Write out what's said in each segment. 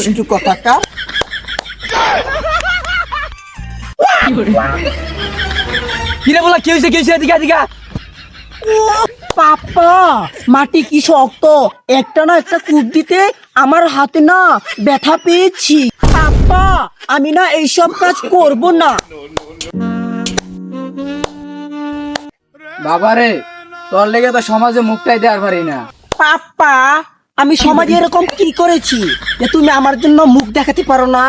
দুষ্টু কথাকার। কিরে বলা কি হয়েছে এদিকে এদিকে। পাপা মাটি কি শক্ত, একটা না একটা কূপ দিতে আমার হাতে না ব্যথা পেয়েছি। পাপা আমি না এইসব কাজ করব না। বাবারে তোর লেগে তো সমাজে মুখটাই দেওয়ার পারি না। পাপা আমি সমাজে এরকম কি করেছি যে তুমি আমার জন্য মুখ দেখাতে পারো না?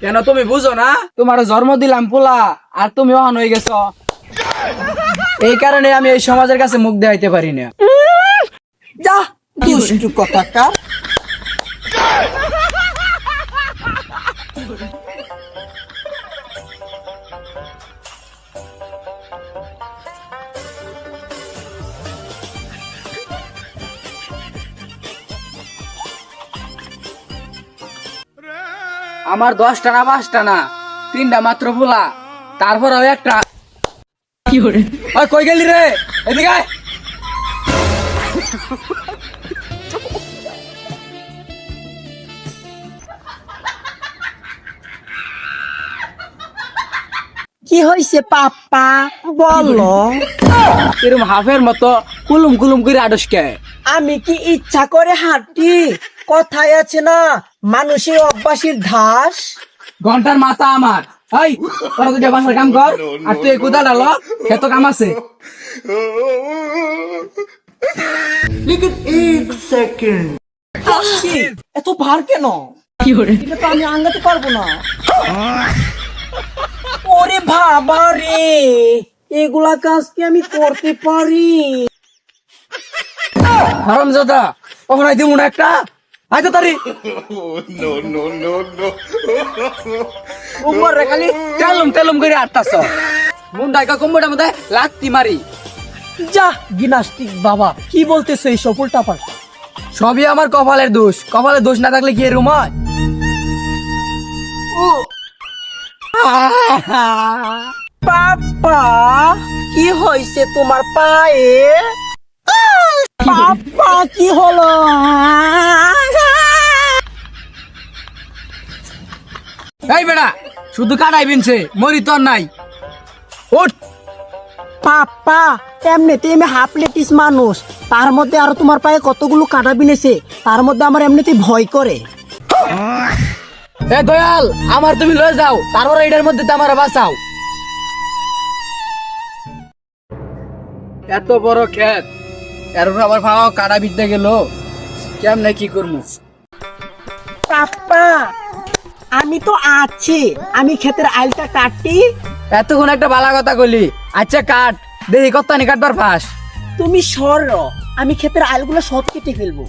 কেন তুমি বুঝো না? তোমার জন্ম দিলাম পোলা আর তুমি অহন হয়ে গেছো, এই কারণে আমি এই সমাজের কাছে মুখ দেখাইতে পারি না। যা দুষ্টু কথাকার। আমার 10টা না 5টা না 3টা মাত্র পোলা, তারপর একটা। ওই কই গেলি রে? এদিকে আয়। কি হয়েছে পাপা বলো? এরকম হাফের মতো কুলুম কুলুম করে আডসকে। আমি কি ইচ্ছা করে হাঁটি? কথায় আছে না মানুষের অভ্যাসের ধাস। ঘন্টার মাথা আমার। এই তোরা তো বাসার কাম কর, আর তুই কোদা ডালো, খেত কাম আছে। আসছি, এত ভার কেন? এটা তো আমি আঙ্গাতে পারবো না। ওরে বাবা রে, এগুলা কাজ কি আমি করতে পারি? হারামজাদা ওখানে দিব না একটা। আইতো তারি উমর রে খালি তেলুম তেলুম করে আটতাছ। মুন্ডাইকা কুম্বটার মধ্যে লাত্তি মারি। যা গিনাস্টিক বাবা, কি বলতেছো এই সফল টাপার? সবই আমার কপালের দোষ। কপালের দোষ না থাকলে কি এরকম হয়? পাপা কি হয়েছে তোমার পায়ে? পাপা কি হলো? এই বেড়া শুধু কাটাই বিনছে, মরি তোর নাই। উঠ। পাপা এমনিতে আমি হাফ লেটিস মানুষ, তার মধ্যে আরো তোমার পায়ে কতগুলো কাটা বিনেছে, তার মধ্যে আমার এমনিতে ভয় করে। এ দয়াল আমার তুমি লয়ে যাও, তারপর এটার মধ্যে আমার বাঁচাও। এত বড় ক্ষেত, এরপর আবার ভাও কাটা বিদ্যা গেল, কেমনে কি করবো? পাপা আমি তো আছি, আমি ক্ষেতের আইলটা কাটি। এতক্ষণ একটা বালা কথা কইলি। আচ্ছা কাট, দেখি কত নি কাটবার ফাঁস। তুমি সর, আমি ক্ষেতের আইলগুলো সব কেটে ফেলবো।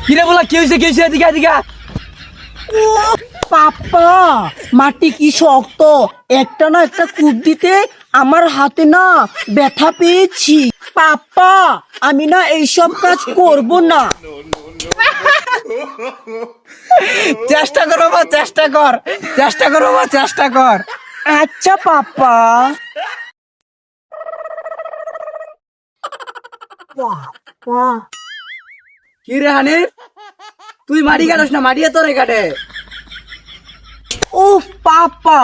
কিরে বলা কি হয়েছে এদিকে এদিকে। পাপা মাটি কি শক্ত, একটা না একটা কূপ দিতে আমার হাতে না ব্যথা পেয়েছি। পাপা আমি না এইসব কাজ করব না। চেষ্টা করো বা চেষ্টা কর। আচ্ছা পাপা। কি রে হানি, তুই মাটি কাটস না, মাটিয়ে তোরে কাটে। ও পাপা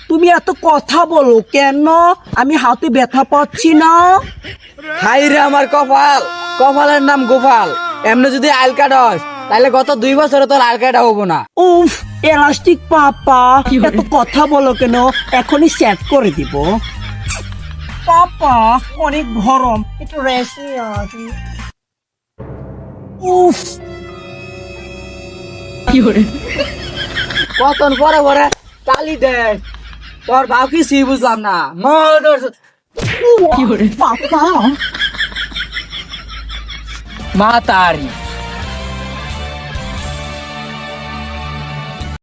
তুমি এত কথা বলো কেন? আমি হাতে ব্যথা পাচ্ছি না। হাই রে আমার কপাল, কপালের নাম গোপাল। এমনি যদি আইল কাটস তাহলে গত 2 বছরে তোর আইল কাটা হবো না। উফ এলাস্টিক পাপা এত কথা বলো কেন? এখনই সেট করে দিব। পাপা অনেক গরম, একটু রেস্ট নিয়ে আসি। উফ কতন পরে পরে কালি দেখ, তোর ভাব কি বুঝলাম না। পাপা মা তারি